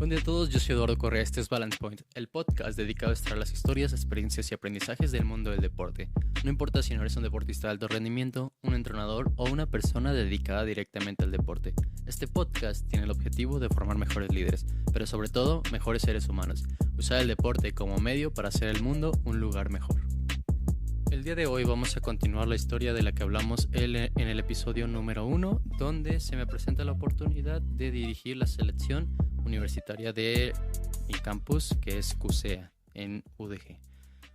Buen día a todos, yo soy Eduardo Correa, este es Balance Point, el podcast dedicado a extraer las historias, experiencias y aprendizajes del mundo del deporte. No importa si no eres un deportista de alto rendimiento, un entrenador o una persona dedicada directamente al deporte. Este podcast tiene el objetivo de formar mejores líderes, pero sobre todo mejores seres humanos. Usar el deporte como medio para hacer el mundo un lugar mejor. El día de hoy vamos a continuar la historia de la que hablamos en el episodio número 1, donde se me presenta la oportunidad de dirigir la selección universitaria de mi campus, que es CUSEA, en UDG.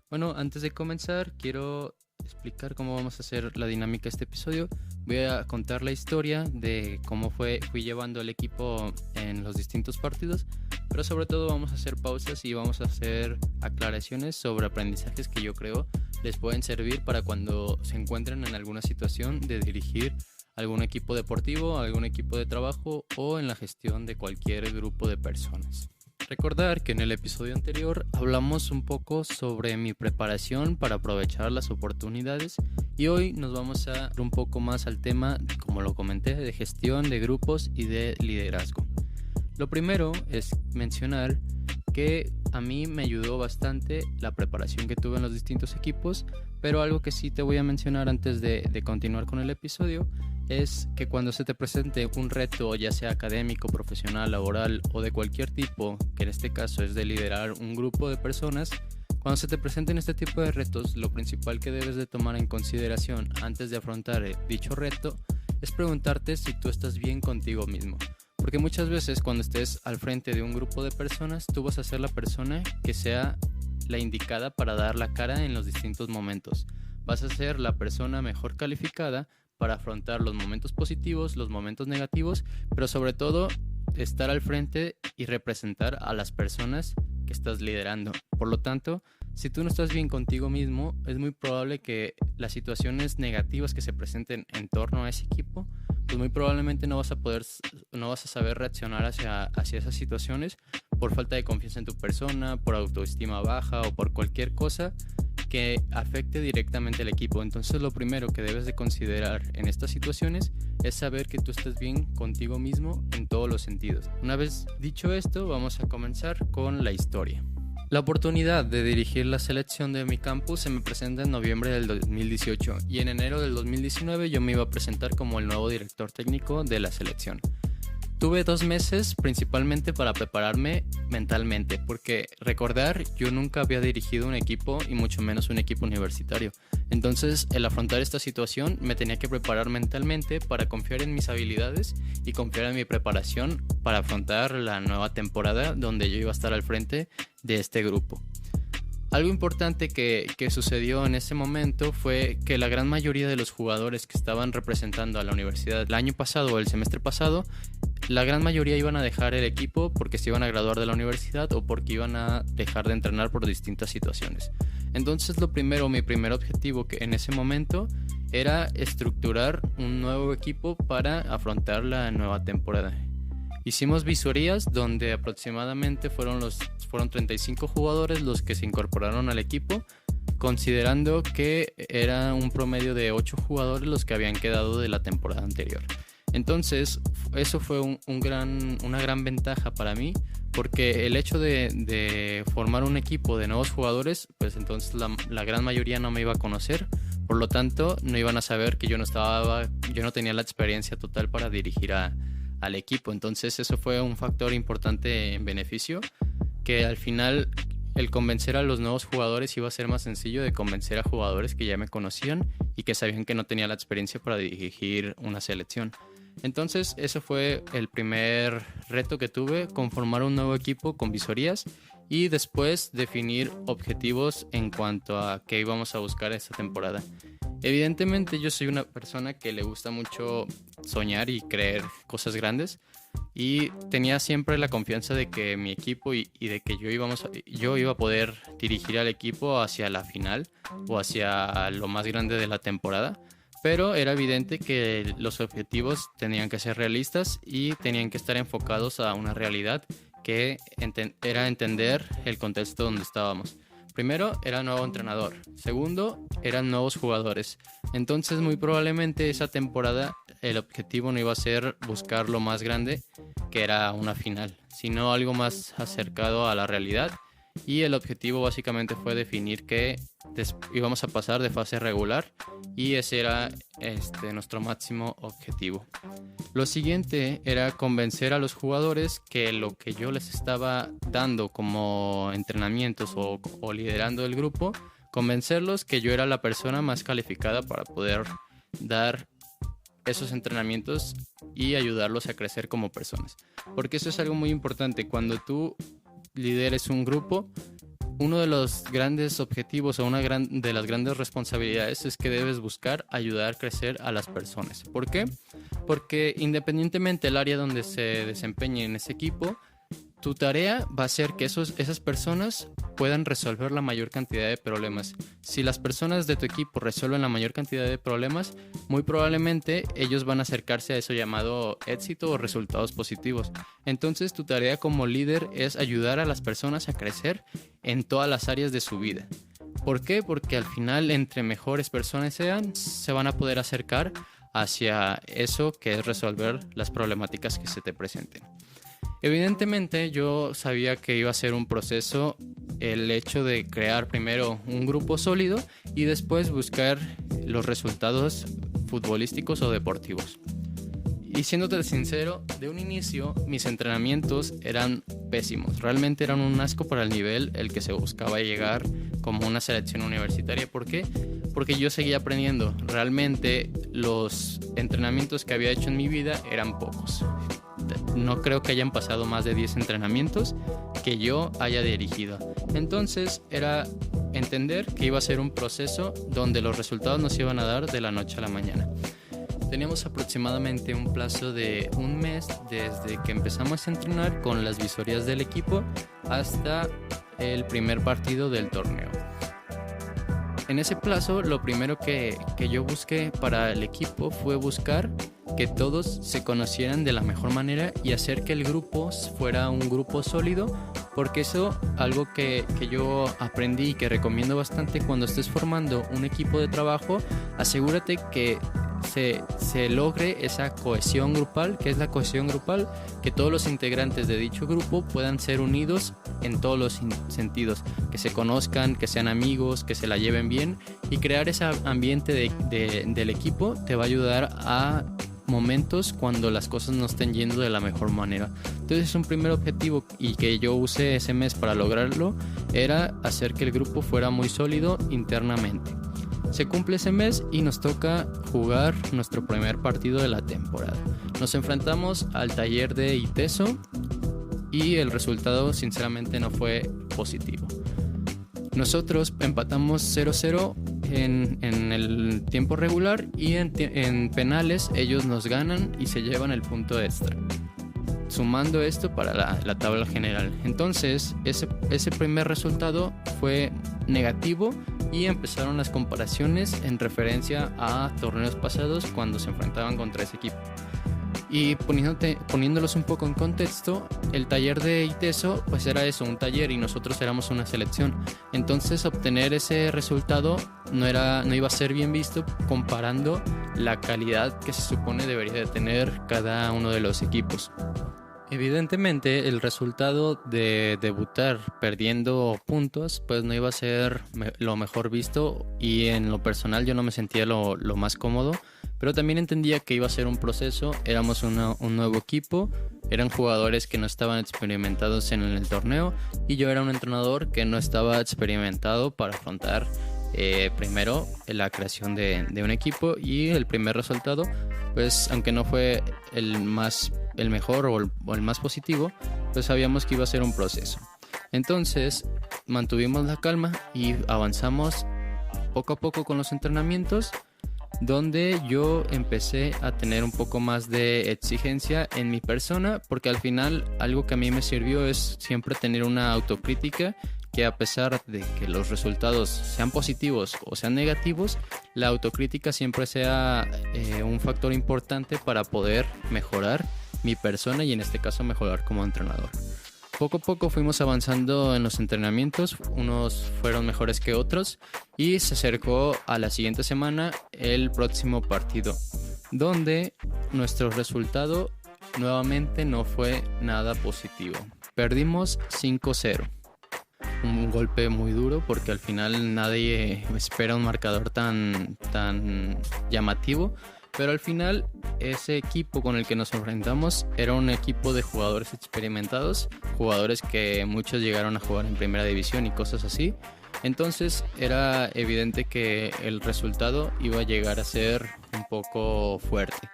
Bueno, antes de comenzar, quiero explicar cómo vamos a hacer la dinámica de este episodio. Voy a contar la historia de cómo fui llevando el equipo en los distintos partidos, pero sobre todo vamos a hacer pausas y vamos a hacer aclaraciones sobre aprendizajes que yo creo les pueden servir para cuando se encuentren en alguna situación de dirigir algún equipo deportivo, algún equipo de trabajo o en la gestión de cualquier grupo de personas. Recordar que en el episodio anterior hablamos un poco sobre mi preparación para aprovechar las oportunidades y hoy nos vamos a ir un poco más al tema, como lo comenté, de gestión de grupos y de liderazgo. Lo primero es mencionar que a mí me ayudó bastante la preparación que tuve en los distintos equipos, pero algo que sí te voy a mencionar antes de continuar con el episodio es que cuando se te presente un reto, ya sea académico, profesional, laboral o de cualquier tipo, que en este caso es de liderar un grupo de personas, cuando se te presenten este tipo de retos, lo principal que debes de tomar en consideración antes de afrontar dicho reto es preguntarte si tú estás bien contigo mismo. Porque muchas veces cuando estés al frente de un grupo de personas, tú vas a ser la persona que sea la indicada para dar la cara en los distintos momentos. Vas a ser la persona mejor calificada para afrontar los momentos positivos, los momentos negativos, pero sobre todo estar al frente y representar a las personas que estás liderando. Por lo tanto, si tú no estás bien contigo mismo, es muy probable que las situaciones negativas que se presenten en torno a ese equipo, pues muy probablemente no vas a saber reaccionar hacia esas situaciones por falta de confianza en tu persona, por autoestima baja o por cualquier cosa que afecte directamente al equipo. Entonces lo primero que debes de considerar en estas situaciones es saber que tú estás bien contigo mismo en todos los sentidos. Una vez dicho esto, vamos a comenzar con la historia. La oportunidad de dirigir la selección de mi campus se me presenta en noviembre del 2018 y en enero del 2019 yo me iba a presentar como el nuevo director técnico de la selección. Tuve 2 meses principalmente para prepararme mentalmente, porque recordar, yo nunca había dirigido un equipo y mucho menos un equipo universitario. Entonces, el afrontar esta situación me tenía que preparar mentalmente para confiar en mis habilidades y confiar en mi preparación para afrontar la nueva temporada donde yo iba a estar al frente de este grupo. Algo importante que sucedió en ese momento fue que la gran mayoría de los jugadores que estaban representando a la universidad el año pasado o el semestre pasado, la gran mayoría iban a dejar el equipo porque se iban a graduar de la universidad o porque iban a dejar de entrenar por distintas situaciones. Entonces mi primer objetivo que en ese momento era estructurar un nuevo equipo para afrontar la nueva temporada. Hicimos visorías donde aproximadamente fueron 35 jugadores los que se incorporaron al equipo, considerando que era un promedio de 8 jugadores los que habían quedado de la temporada anterior. Entonces, eso fue una gran ventaja para mí, porque el hecho de formar un equipo de nuevos jugadores, pues entonces la gran mayoría no me iba a conocer, por lo tanto no iban a saber que yo no tenía la experiencia total para dirigir al equipo. Entonces eso fue un factor importante en beneficio, que al final el convencer a los nuevos jugadores iba a ser más sencillo de convencer a jugadores que ya me conocían y que sabían que no tenía la experiencia para dirigir una selección. Entonces eso fue el primer reto que tuve, conformar un nuevo equipo con visorías y después definir objetivos en cuanto a qué íbamos a buscar esta temporada. Evidentemente yo soy una persona que le gusta mucho soñar y creer cosas grandes y tenía siempre la confianza de que mi equipo y de que yo iba a poder dirigir al equipo hacia la final o hacia lo más grande de la temporada, pero era evidente que los objetivos tenían que ser realistas y tenían que estar enfocados a una realidad que era entender el contexto donde estábamos. Primero, era nuevo entrenador. Segundo, eran nuevos jugadores. Entonces, muy probablemente esa temporada el objetivo no iba a ser buscar lo más grande, que era una final, sino algo más acercado a la realidad. Y el objetivo básicamente fue definir que íbamos a pasar de fase regular y ese era nuestro máximo objetivo. Lo siguiente era convencer a los jugadores que lo que yo les estaba dando como entrenamientos o liderando el grupo, convencerlos que yo era la persona más calificada para poder dar esos entrenamientos y ayudarlos a crecer como personas. Porque eso es algo muy importante. Cuando tú lideres un grupo, uno de los grandes objetivos o una de las grandes responsabilidades es que debes buscar ayudar a crecer a las personas. ¿Por qué? Porque independientemente del área donde se desempeñe en ese equipo, tu tarea va a ser que esas personas puedan resolver la mayor cantidad de problemas. Si las personas de tu equipo resuelven la mayor cantidad de problemas, muy probablemente ellos van a acercarse a eso llamado éxito o resultados positivos. Entonces tu tarea como líder es ayudar a las personas a crecer en todas las áreas de su vida. ¿Por qué? Porque al final, entre mejores personas sean, se van a poder acercar hacia eso que es resolver las problemáticas que se te presenten. Evidentemente yo sabía que iba a ser un proceso el hecho de crear primero un grupo sólido y después buscar los resultados futbolísticos o deportivos. Y siéndote sincero, de un inicio mis entrenamientos eran pésimos, realmente eran un asco para el nivel el que se buscaba llegar como una selección universitaria. ¿Por qué? Porque yo seguía aprendiendo, realmente los entrenamientos que había hecho en mi vida eran pocos. No creo que hayan pasado más de 10 entrenamientos que yo haya dirigido. Entonces era entender que iba a ser un proceso donde los resultados nos iban a dar de la noche a la mañana. Teníamos aproximadamente un plazo de un mes desde que empezamos a entrenar con las visorías del equipo hasta el primer partido del torneo. En ese plazo, lo primero que yo busqué para el equipo fue buscar que todos se conocieran de la mejor manera y hacer que el grupo fuera un grupo sólido, porque eso, algo que yo aprendí y que recomiendo bastante cuando estés formando un equipo de trabajo, asegúrate que se logre esa cohesión grupal. ¿Qué es la cohesión grupal? Que todos los integrantes de dicho grupo puedan ser unidos en todos los sentidos, que se conozcan, que sean amigos, que se la lleven bien, y crear ese ambiente del equipo te va a ayudar a momentos cuando las cosas no estén yendo de la mejor manera. Entonces un primer objetivo y que yo usé ese mes para lograrlo era hacer que el grupo fuera muy sólido internamente. Se cumple ese mes y nos toca jugar nuestro primer partido de la temporada. Nos enfrentamos al taller de ITESO y el resultado sinceramente no fue positivo. Nosotros empatamos 0-0 en el tiempo regular y en penales ellos nos ganan y se llevan el punto extra, sumando esto para la tabla general. Entonces ese primer resultado fue negativo y empezaron las comparaciones en referencia a torneos pasados cuando se enfrentaban contra ese equipo. Y poniéndolos un poco en contexto, el taller de ITESO pues era eso, un taller, y nosotros éramos una selección. Entonces obtener ese resultado no iba a ser bien visto comparando la calidad que se supone debería de tener cada uno de los equipos. Evidentemente el resultado de debutar perdiendo puntos pues no iba a ser lo mejor visto, y en lo personal yo no me sentía lo más cómodo, pero también entendía que iba a ser un proceso. Éramos un nuevo equipo, eran jugadores que no estaban experimentados en el torneo y yo era un entrenador que no estaba experimentado para afrontar primero la creación de un equipo. Y el primer resultado, pues aunque no fue el mejor o el más positivo, pues sabíamos que iba a ser un proceso. Entonces mantuvimos la calma y avanzamos poco a poco con los entrenamientos, donde yo empecé a tener un poco más de exigencia en mi persona, porque al final algo que a mí me sirvió es siempre tener una autocrítica, que a pesar de que los resultados sean positivos o sean negativos, la autocrítica siempre sea un factor importante para poder mejorar mi persona y en este caso mejorar como entrenador. Poco a poco fuimos avanzando en los entrenamientos, unos fueron mejores que otros y se acercó a la siguiente semana el próximo partido, donde nuestro resultado nuevamente no fue nada positivo. Perdimos 5-0. Un golpe muy duro porque al final nadie espera un marcador tan llamativo. Pero al final ese equipo con el que nos enfrentamos era un equipo de jugadores experimentados, jugadores que muchos llegaron a jugar en primera división y cosas así. Entonces era evidente que el resultado iba a llegar a ser un poco fuerte.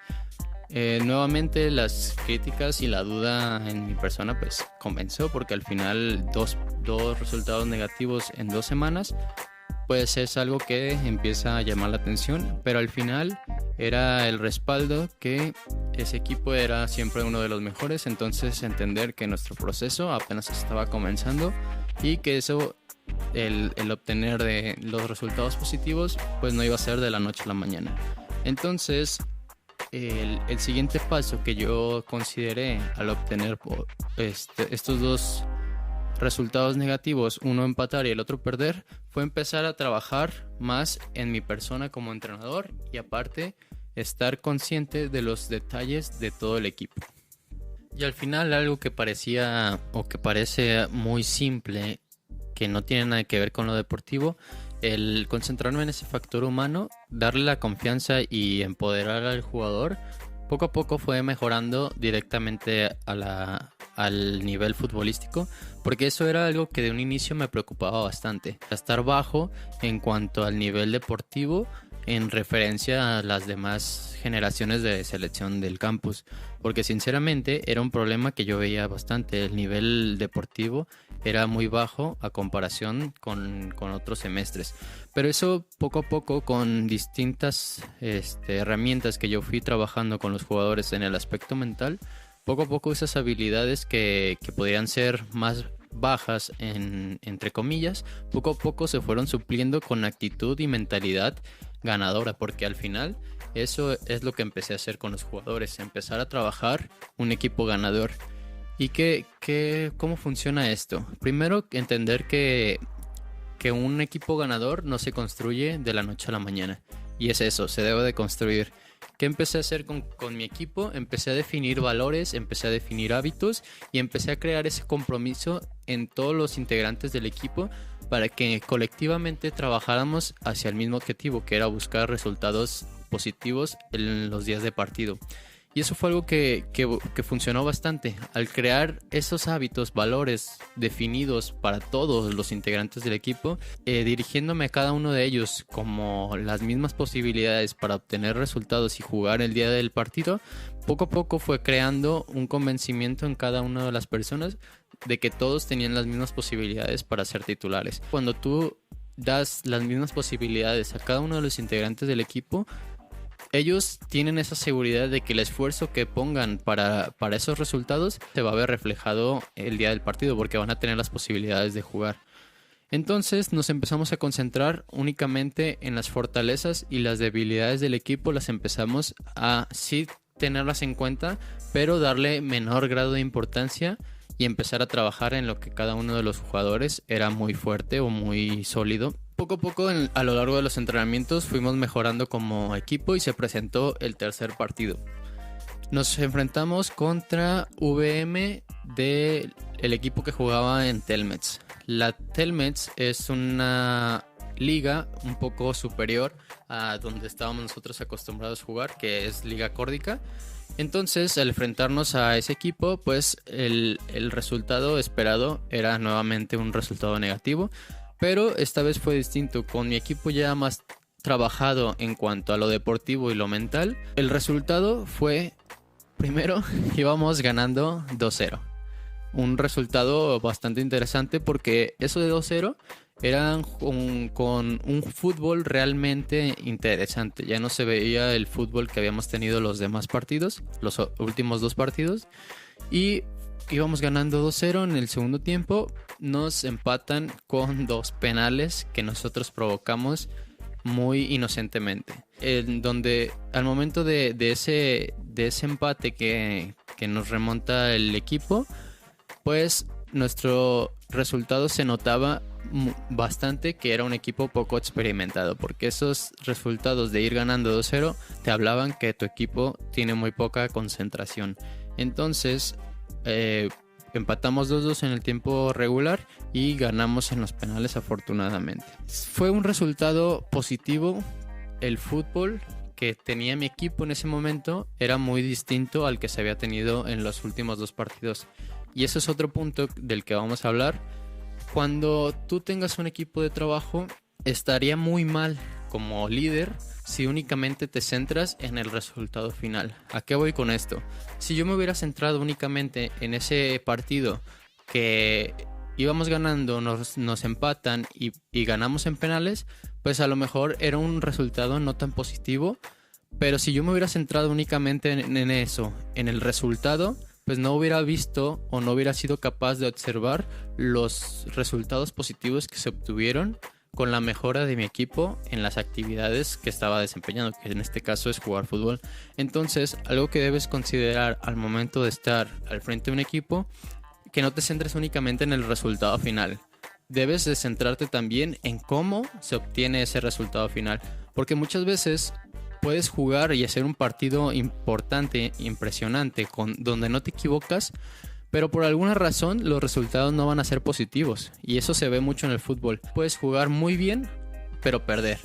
Nuevamente las críticas y la duda en mi persona pues comenzó porque al final dos resultados negativos en 2 semanas pues es algo que empieza a llamar la atención, pero al final era el respaldo que ese equipo era siempre uno de los mejores, entonces entender que nuestro proceso apenas estaba comenzando y que eso, el obtener de los resultados positivos, pues no iba a ser de la noche a la mañana. Entonces el siguiente paso que yo consideré al obtener estos 2 resultados negativos, uno empatar y el otro perder, fue empezar a trabajar más en mi persona como entrenador y aparte estar consciente de los detalles de todo el equipo. Y al final algo que parecía o que parece muy simple, que no tiene nada que ver con lo deportivo, el concentrarme en ese factor humano, darle la confianza y empoderar al jugador, poco a poco fue mejorando directamente al nivel futbolístico, porque eso era algo que de un inicio me preocupaba bastante, estar bajo en cuanto al nivel deportivo en referencia a las demás generaciones de selección del campus, porque sinceramente era un problema que yo veía bastante. El nivel deportivo era muy bajo a comparación con otros semestres, pero eso poco a poco, con distintas herramientas que yo fui trabajando con los jugadores en el aspecto mental, poco a poco esas habilidades que podían ser más bajas entre comillas, poco a poco se fueron supliendo con actitud y mentalidad ganadora, porque al final eso es lo que empecé a hacer con los jugadores, empezar a trabajar un equipo ganador. ¿Y cómo funciona esto? Primero, entender que un equipo ganador no se construye de la noche a la mañana, y es eso, se debe de construir. ¿Qué empecé a hacer con mi equipo? Empecé a definir valores, empecé a definir hábitos y empecé a crear ese compromiso en todos los integrantes del equipo para que colectivamente trabajáramos hacia el mismo objetivo, que era buscar resultados positivos en los días de partido. Y eso fue algo que funcionó bastante. Al crear esos hábitos, valores definidos para todos los integrantes del equipo, dirigiéndome a cada uno de ellos como las mismas posibilidades para obtener resultados y jugar el día del partido, poco a poco fue creando un convencimiento en cada una de las personas de que todos tenían las mismas posibilidades para ser titulares. Cuando tú das las mismas posibilidades a cada uno de los integrantes del equipo, ellos tienen esa seguridad de que el esfuerzo que pongan para esos resultados se va a ver reflejado el día del partido, porque van a tener las posibilidades de jugar. Entonces nos empezamos a concentrar únicamente en las fortalezas y las debilidades del equipo, las empezamos a sí tenerlas en cuenta, pero darle menor grado de importancia y empezar a trabajar en lo que cada uno de los jugadores era muy fuerte o muy sólido. Poco a poco a lo largo de los entrenamientos fuimos mejorando como equipo y se presentó el tercer partido. Nos enfrentamos contra VM del equipo que jugaba en Telmets. La Telmets es una liga un poco superior a donde estábamos nosotros acostumbrados a jugar, que es Liga Córdica. Entonces, al enfrentarnos a ese equipo, pues el resultado esperado era nuevamente un resultado negativo, pero esta vez fue distinto. Con mi equipo ya más trabajado en cuanto a lo deportivo y lo mental, el resultado fue, primero, íbamos ganando 2-0. Un resultado bastante interesante porque eso de 2-0 eran con un fútbol realmente interesante. Ya no se veía el fútbol que habíamos tenido los demás partidos, los últimos 2 partidos, y íbamos ganando 2-0. En el segundo tiempo nos empatan con 2 penales que nosotros provocamos muy inocentemente, en donde al momento de ese empate que nos remonta el equipo, pues nuestro resultado se notaba bastante que era un equipo poco experimentado, porque esos resultados de ir ganando 2-0 te hablaban que tu equipo tiene muy poca concentración. Entonces empatamos 2-2 en el tiempo regular y ganamos en los penales, afortunadamente. Fue un resultado positivo. El fútbol que tenía mi equipo en ese momento era muy distinto al que se había tenido en los últimos 2 partidos. Y eso es otro punto del que vamos a hablar. Cuando tú tengas un equipo de trabajo, estaría muy mal como líder si únicamente te centras en el resultado final. ¿A qué voy con esto? Si yo me hubiera centrado únicamente en ese partido que íbamos ganando, nos empatan y ganamos en penales, pues a lo mejor era un resultado no tan positivo. Pero si yo me hubiera centrado únicamente en eso, en el resultado, pues no hubiera visto o no hubiera sido capaz de observar los resultados positivos que se obtuvieron con la mejora de mi equipo en las actividades que estaba desempeñando, que en este caso es jugar fútbol. Entonces, algo que debes considerar al momento de estar al frente de un equipo, que no te centres únicamente en el resultado final. Debes de centrarte también en cómo se obtiene ese resultado final, porque muchas veces puedes jugar y hacer un partido importante, impresionante, donde no te equivocas, pero por alguna razón los resultados no van a ser positivos. Y eso se ve mucho en el fútbol. Puedes jugar muy bien, pero perder.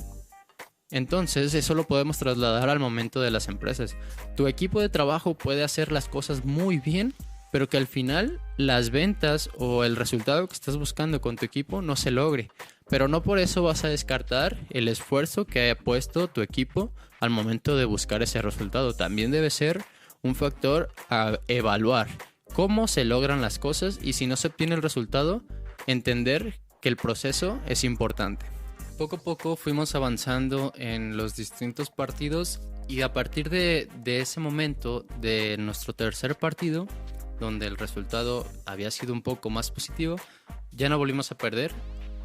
Entonces eso lo podemos trasladar al momento de las empresas. Tu equipo de trabajo puede hacer las cosas muy bien, pero que al final las ventas o el resultado que estás buscando con tu equipo no se logre. Pero no por eso vas a descartar el esfuerzo que haya puesto tu equipo al momento de buscar ese resultado. También debe ser un factor a evaluar cómo se logran las cosas, y si no se obtiene el resultado, entender que el proceso es importante. Poco a poco fuimos avanzando en los distintos partidos, y a partir de ese momento de nuestro tercer partido, donde el resultado había sido un poco más positivo, ya no volvimos a perder.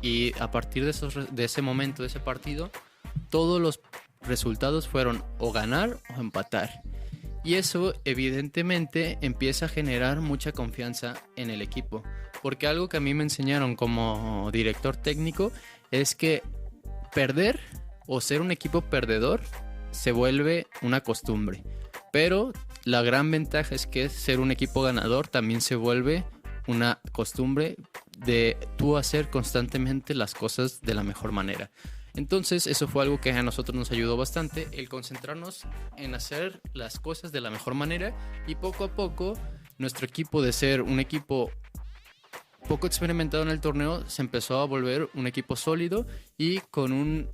Y a partir de ese momento, de ese partido, todos los resultados fueron o ganar o empatar. Y eso evidentemente empieza a generar mucha confianza en el equipo. Porque algo que a mí me enseñaron como director técnico es que perder o ser un equipo perdedor se vuelve una costumbre. Pero la gran ventaja es que ser un equipo ganador también se vuelve una costumbre de tú hacer constantemente las cosas de la mejor manera. Entonces eso fue algo que a nosotros nos ayudó bastante, el concentrarnos en hacer las cosas de la mejor manera, y poco a poco nuestro equipo, de ser un equipo poco experimentado en el torneo, se empezó a volver un equipo sólido y con un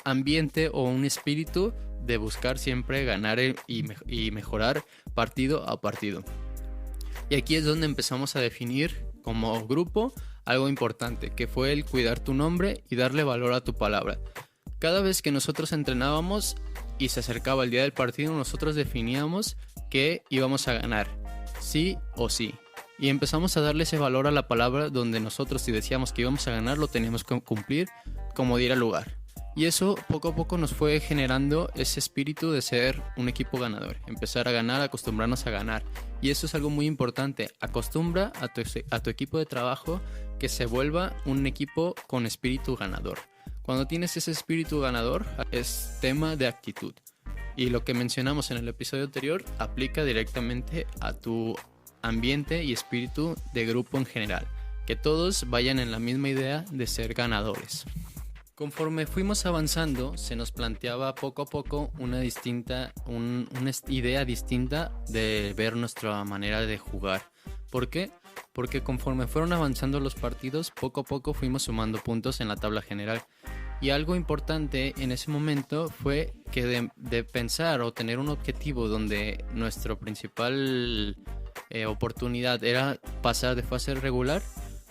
ambiente o un espíritu de buscar siempre ganar y mejorar partido a partido. Y aquí es donde empezamos a definir como grupo algo importante, que fue el cuidar tu nombre y darle valor a tu palabra. Cada vez que nosotros entrenábamos y se acercaba el día del partido, nosotros definíamos que íbamos a ganar, sí o sí. Y empezamos a darle ese valor a la palabra, donde nosotros, si decíamos que íbamos a ganar, lo teníamos que cumplir como diera lugar. Y eso poco a poco nos fue generando ese espíritu de ser un equipo ganador. Empezar a ganar, acostumbrarnos a ganar. Y eso es algo muy importante. Acostumbra a tu equipo de trabajo que se vuelva un equipo con espíritu ganador. Cuando tienes ese espíritu ganador, es tema de actitud. Y lo que mencionamos en el episodio anterior aplica directamente a tu ambiente y espíritu de grupo en general. Que todos vayan en la misma idea de ser ganadores. Conforme fuimos avanzando, se nos planteaba poco a poco una idea distinta de ver nuestra manera de jugar. ¿Por qué? Porque conforme fueron avanzando los partidos, poco a poco fuimos sumando puntos en la tabla general. Y algo importante en ese momento fue que de pensar o tener un objetivo donde nuestra principal oportunidad era pasar de fase regular,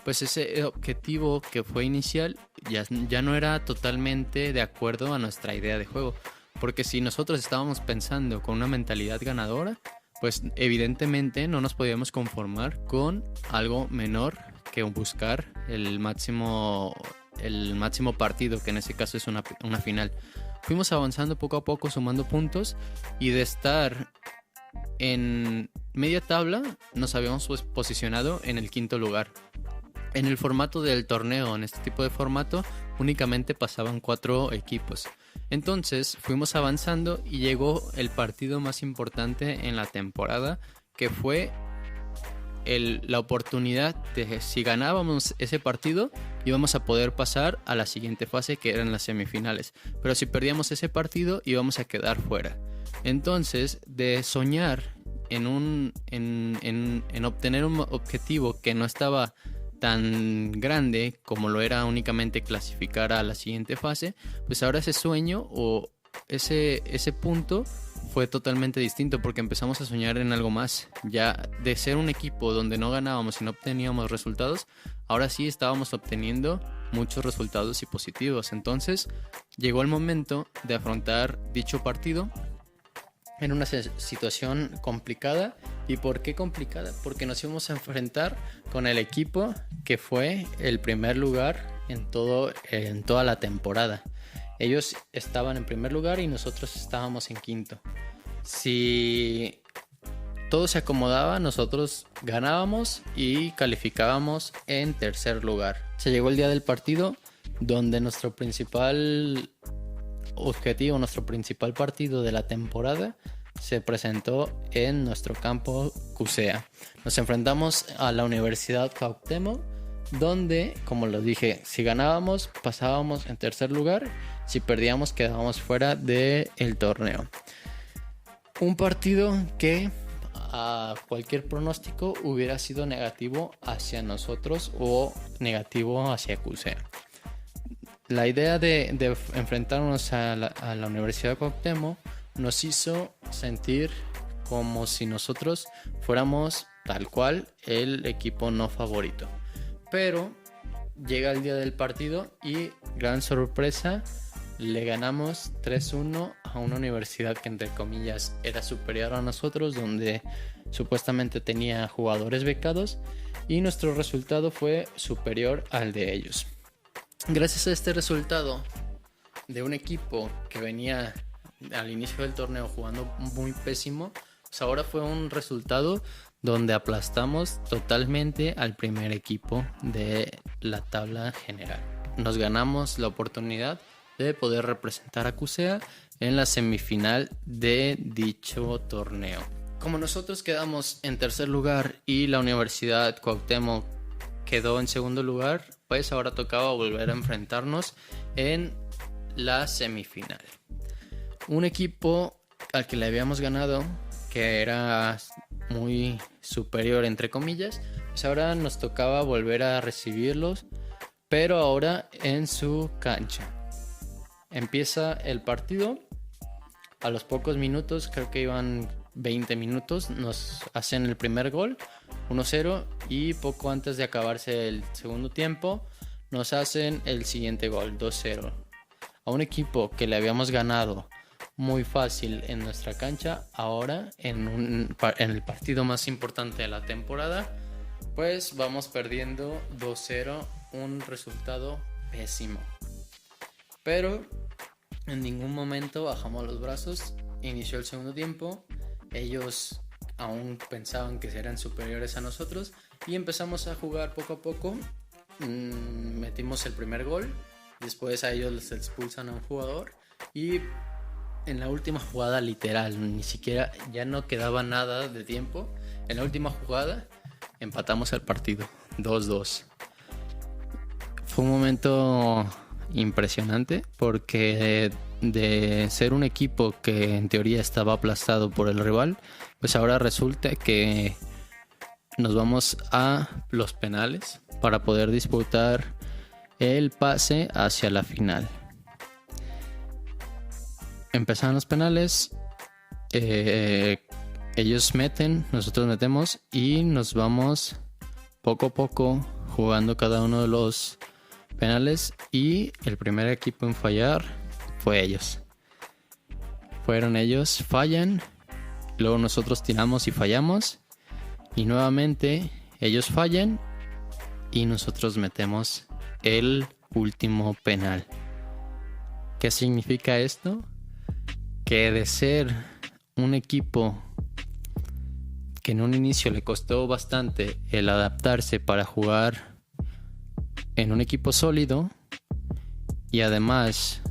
pues ese objetivo que fue inicial ya no era totalmente de acuerdo a nuestra idea de juego. Porque si nosotros estábamos pensando con una mentalidad ganadora, pues evidentemente no nos podíamos conformar con algo menor que buscar el máximo partido, que en ese caso es una final. Fuimos avanzando poco a poco, sumando puntos, y de estar en media tabla nos habíamos posicionado en el 5º lugar. En el formato del torneo, en este tipo de formato, únicamente pasaban 4 equipos. Entonces fuimos avanzando y llegó el partido más importante en la temporada, que fue la oportunidad de, si ganábamos ese partido, íbamos a poder pasar a la siguiente fase, que eran las semifinales. Pero si perdíamos ese partido, íbamos a quedar fuera. Entonces, de soñar en obtener un objetivo que no estaba tan grande como lo era únicamente clasificar a la siguiente fase, pues ahora ese sueño o ese punto fue totalmente distinto, porque empezamos a soñar en algo más. Ya de ser un equipo donde no ganábamos y no obteníamos resultados, ahora sí estábamos obteniendo muchos resultados y positivos. Entonces llegó el momento de afrontar dicho partido en una situación complicada. ¿Y por qué complicada? Porque nos íbamos a enfrentar con el equipo que fue el primer lugar en toda la temporada. Ellos estaban en primer lugar y nosotros estábamos en quinto. Si todo se acomodaba, nosotros ganábamos y calificábamos en tercer lugar. Se llegó el día del partido, donde nuestro principal objetivo, nuestro principal partido de la temporada se presentó en nuestro campo CUSEA. Nos enfrentamos a la Universidad Cuauhtémoc, donde, como lo dije, si ganábamos pasábamos en tercer lugar, si perdíamos quedábamos fuera del torneo. Un partido que a cualquier pronóstico hubiera sido negativo hacia nosotros o negativo hacia CUSEA. La idea de enfrentarnos a la Universidad Cuauhtémoc nos hizo sentir como si nosotros fuéramos tal cual el equipo no favorito. Pero llega el día del partido y, gran sorpresa, le ganamos 3-1 a una universidad que, entre comillas, era superior a nosotros, donde supuestamente tenía jugadores becados, y nuestro resultado fue superior al de ellos. Gracias a este resultado de un equipo que venía al inicio del torneo jugando muy pésimo, pues ahora fue un resultado donde aplastamos totalmente al primer equipo de la tabla general. Nos ganamos la oportunidad de poder representar a CUSEA en la semifinal de dicho torneo. Como nosotros quedamos en tercer lugar y la Universidad Cuauhtémoc quedó en segundo lugar, pues ahora tocaba volver a enfrentarnos en la semifinal. Un equipo al que le habíamos ganado, que era muy superior entre comillas, pues ahora nos tocaba volver a recibirlos, pero ahora en su cancha. Empieza el partido, a los pocos minutos, creo que iban 20 minutos, nos hacen el primer gol, 1-0, y poco antes de acabarse el segundo tiempo nos hacen el siguiente gol, 2-0. A un equipo que le habíamos ganado muy fácil en nuestra cancha, ahora en el partido más importante de la temporada, pues vamos perdiendo 2-0, un resultado pésimo. Pero en ningún momento bajamos los brazos. Inició el segundo tiempo, ellos aún pensaban que eran superiores a nosotros y empezamos a jugar poco a poco. Metimos el primer gol, después a ellos les expulsan a un jugador y en la última jugada, literal, ni siquiera, ya no quedaba nada de tiempo, en la última jugada empatamos el partido 2-2. Fue un momento impresionante, porque de ser un equipo que en teoría estaba aplastado por el rival, pues ahora resulta que nos vamos a los penales para poder disputar el pase hacia la final. Empezaron los penales, ellos meten, nosotros metemos y nos vamos poco a poco jugando cada uno de los penales, y el primer equipo en fallar fue ellos. Fueron ellos, fallan, luego nosotros tiramos y fallamos, y nuevamente ellos fallan y nosotros metemos el último penal. ¿Qué significa esto? Que de ser un equipo que en un inicio le costó bastante el adaptarse para jugar en un equipo sólido y además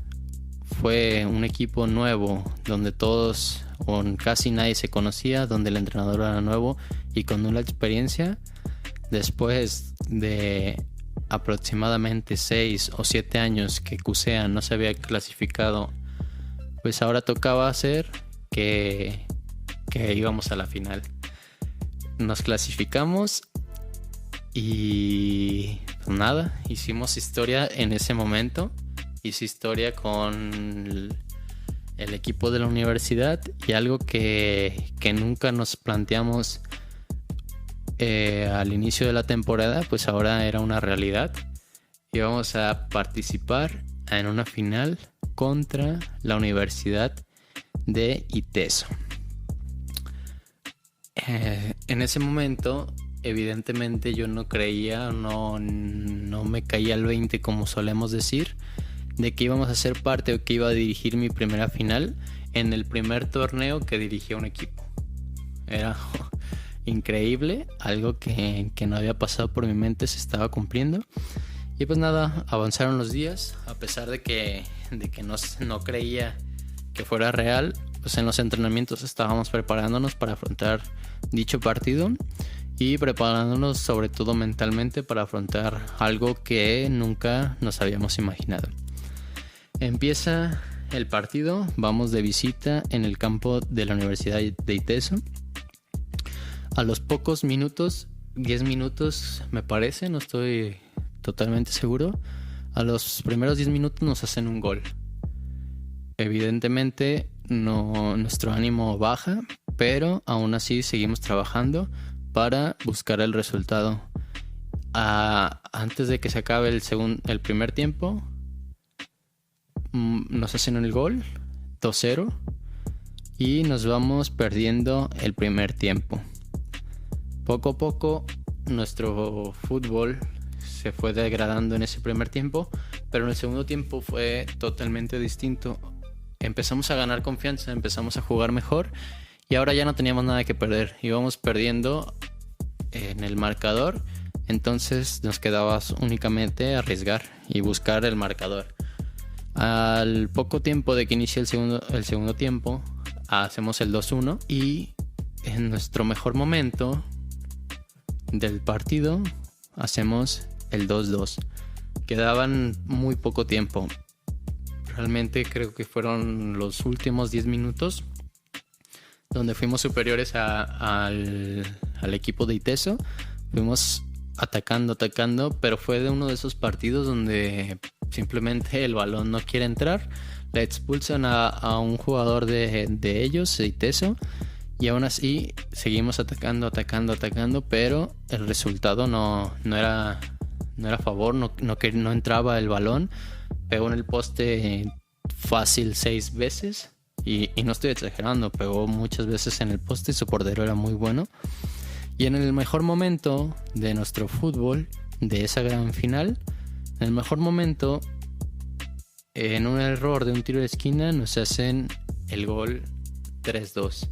fue un equipo nuevo donde todos o casi nadie se conocía, donde el entrenador era nuevo y con nula experiencia. Después de aproximadamente 6 o 7 años que CUSEA no se había clasificado, pues ahora tocaba hacer que íbamos a la final. Nos clasificamos y pues nada, hicimos historia en ese momento. Hice historia con el equipo de la universidad y algo que nunca nos planteamos al inicio de la temporada, pues ahora era una realidad. Íbamos a participar en una final contra la Universidad de ITESO. En ese momento, evidentemente yo no creía, no me caía el 20, como solemos decir, de que íbamos a ser parte o que iba a dirigir mi primera final en el primer torneo que dirigía un equipo. Era increíble, algo que no había pasado por mi mente se estaba cumpliendo. Y pues nada, avanzaron los días, a pesar de que no creía que fuera real. Pues en los entrenamientos estábamos preparándonos para afrontar dicho partido y preparándonos sobre todo mentalmente para afrontar algo que nunca nos habíamos imaginado. Empieza el partido, vamos de visita en el campo de la Universidad de ITESO. A los pocos minutos, 10 minutos me parece, no estoy totalmente seguro, a los primeros 10 minutos nos hacen un gol. Evidentemente nuestro ánimo baja, pero aún así seguimos trabajando para buscar el resultado. Antes de que se acabe el primer tiempo, nos hacen el gol 2-0 y nos vamos perdiendo el primer tiempo. Poco a poco nuestro fútbol se fue degradando en ese primer tiempo, pero en el segundo tiempo fue totalmente distinto. Empezamos a ganar confianza, empezamos a jugar mejor y ahora ya no teníamos nada que perder. Íbamos perdiendo en el marcador, entonces nos quedaba únicamente arriesgar y buscar el marcador. Al poco tiempo de que inicie el segundo tiempo, hacemos el 2-1 y en nuestro mejor momento del partido hacemos el 2-2. Quedaban muy poco tiempo. Realmente creo que fueron los últimos 10 minutos donde fuimos superiores al equipo de ITESO. Fuimos atacando, pero fue de uno de esos partidos donde simplemente el balón no quiere entrar. Le expulsan a un jugador de ellos, de ITESO, y aún así seguimos atacando, pero el resultado no era a favor, no entraba el balón. Pegó en el poste fácil 6 veces y no estoy exagerando, pegó muchas veces en el poste y su portero era muy bueno. Y en el mejor momento de nuestro fútbol, de esa gran final, en el mejor momento, en un error de un tiro de esquina, nos hacen el gol 3-2.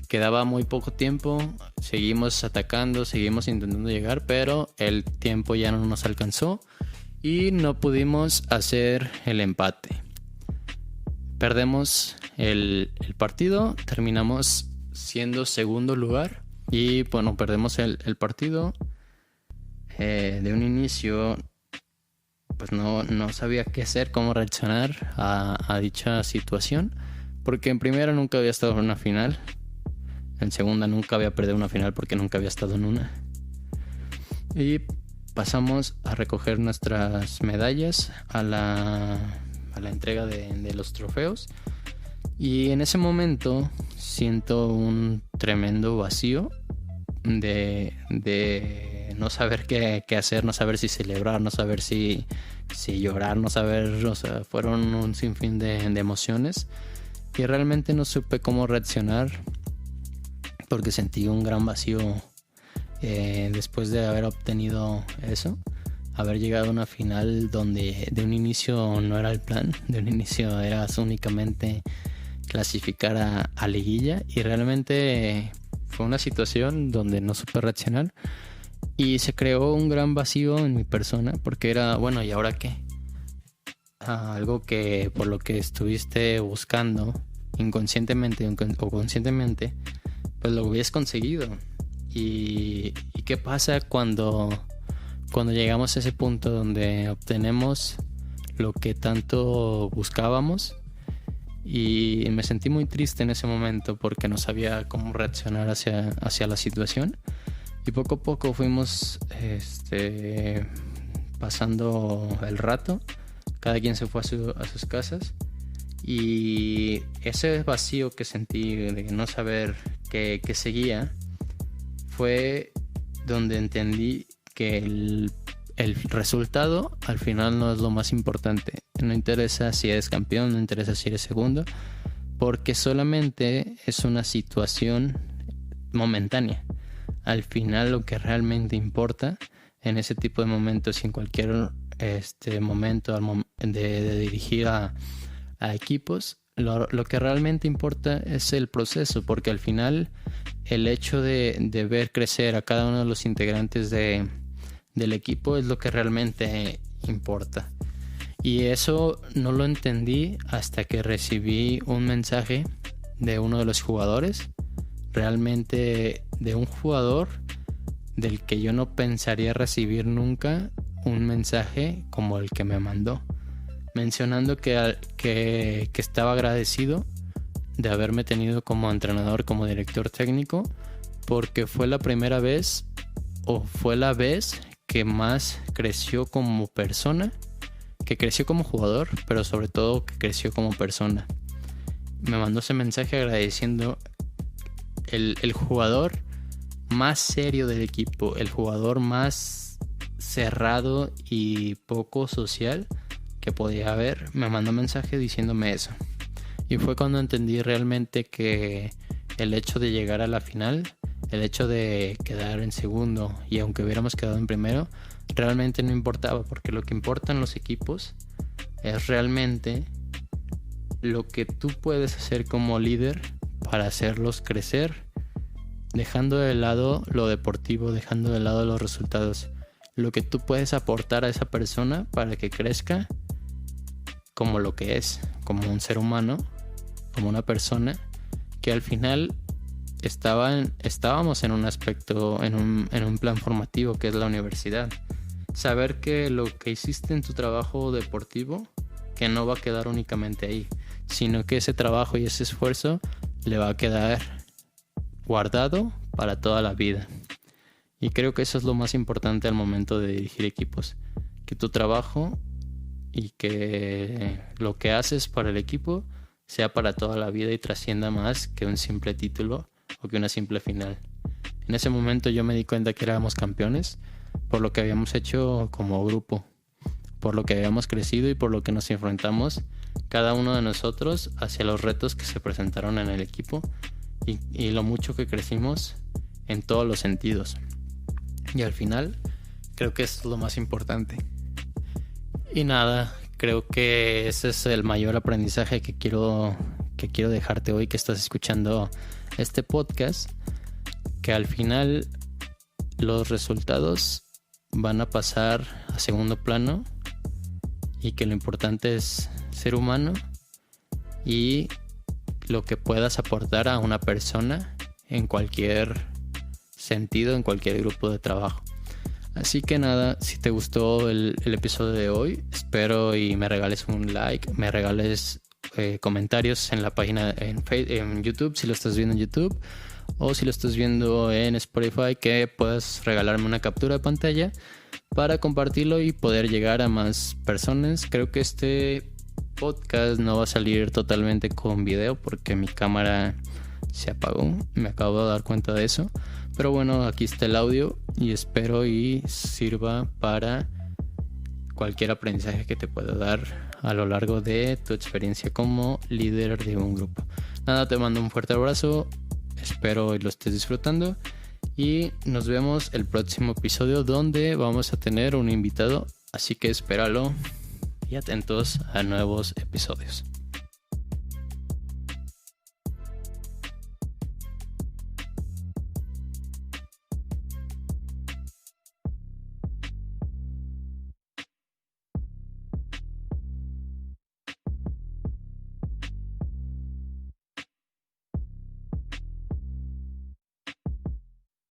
Quedaba muy poco tiempo, seguimos atacando, seguimos intentando llegar, pero el tiempo ya no nos alcanzó y no pudimos hacer el empate. Perdemos el partido, terminamos siendo segundo lugar y bueno, perdemos el partido. De un inicio pues no sabía qué hacer, cómo reaccionar a dicha situación, porque en primera nunca había estado en una final, en segunda nunca había perdido una final porque nunca había estado en una, y pasamos a recoger nuestras medallas a la entrega de los trofeos, y en ese momento siento un tremendo vacío de no saber qué hacer, no saber si celebrar, no saber si llorar, no saber, o sea, fueron un sinfín de emociones y realmente no supe cómo reaccionar porque sentí un gran vacío después de haber obtenido eso, haber llegado a una final donde de un inicio no era el plan, de un inicio era únicamente clasificar a liguilla, y realmente fue una situación donde no supe reaccionar Y se creó un gran vacío en mi persona porque era, bueno, ¿y ahora qué? Algo que por lo que estuviste buscando inconscientemente o conscientemente, pues lo hubieras conseguido. ¿Y qué pasa cuando llegamos a ese punto donde obtenemos lo que tanto buscábamos? Y me sentí muy triste en ese momento porque no sabía cómo reaccionar hacia la situación. Y poco a poco fuimos pasando el rato. Cada quien se fue a sus casas. Y ese vacío que sentí de no saber qué seguía fue donde entendí que el resultado al final no es lo más importante. No interesa si eres campeón, no interesa si eres segundo, porque solamente es una situación momentánea. Al final lo que realmente importa en ese tipo de momentos y en cualquier momento de dirigir a equipos, lo que realmente importa es el proceso, porque al final el hecho de ver crecer a cada uno de los integrantes del equipo es lo que realmente importa. Y eso no lo entendí hasta que recibí un mensaje de uno de los jugadores, realmente de un jugador del que yo no pensaría recibir nunca un mensaje como el que me mandó, mencionando que estaba agradecido de haberme tenido como entrenador, como director técnico, porque fue la primera vez o fue la vez que más creció como persona, que creció como jugador, pero sobre todo que creció como persona. Me mandó ese mensaje agradeciendo el jugador más serio del equipo, el jugador más cerrado y poco social que podía haber. Me mandó un mensaje diciéndome eso. Y fue cuando entendí realmente que el hecho de llegar a la final, el hecho de quedar en segundo y aunque hubiéramos quedado en primero, realmente no importaba, porque lo que importa en los equipos es realmente lo que tú puedes hacer como líder para hacerlos crecer, dejando de lado lo deportivo, dejando de lado los resultados, lo que tú puedes aportar a esa persona para que crezca como lo que es, como un ser humano, como una persona que al final estábamos en un aspecto, en un plan formativo que es la universidad. Saber que lo que hiciste en tu trabajo deportivo, que no va a quedar únicamente ahí, sino que ese trabajo y ese esfuerzo le va a quedar guardado para toda la vida. Y creo que eso es lo más importante al momento de dirigir equipos, que tu trabajo y que lo que haces para el equipo sea para toda la vida y trascienda más que un simple título o que una simple final. En ese momento yo me di cuenta que éramos campeones por lo que habíamos hecho como grupo, por lo que habíamos crecido y por lo que nos enfrentamos cada uno de nosotros hacia los retos que se presentaron en el equipo y lo mucho que crecimos en todos los sentidos. Y al final creo que eso es lo más importante. Y nada, creo que ese es el mayor aprendizaje que quiero dejarte hoy que estás escuchando este podcast, que al final los resultados van a pasar a segundo plano y que lo importante es ser humano y lo que puedas aportar a una persona en cualquier sentido, en cualquier grupo de trabajo. Así que nada, si te gustó el episodio de hoy, espero y me regales un like, me regales comentarios en la página en YouTube, si lo estás viendo en YouTube, o si lo estás viendo en Spotify, que puedas regalarme una captura de pantalla para compartirlo y poder llegar a más personas. Creo que este podcast no va a salir totalmente con video porque mi cámara se apagó, me acabo de dar cuenta de eso, pero bueno, aquí está el audio y espero y sirva para cualquier aprendizaje que te pueda dar a lo largo de tu experiencia como líder de un grupo. Nada, te mando un fuerte abrazo, espero y lo estés disfrutando y nos vemos el próximo episodio donde vamos a tener un invitado, así que espéralo y atentos a nuevos episodios.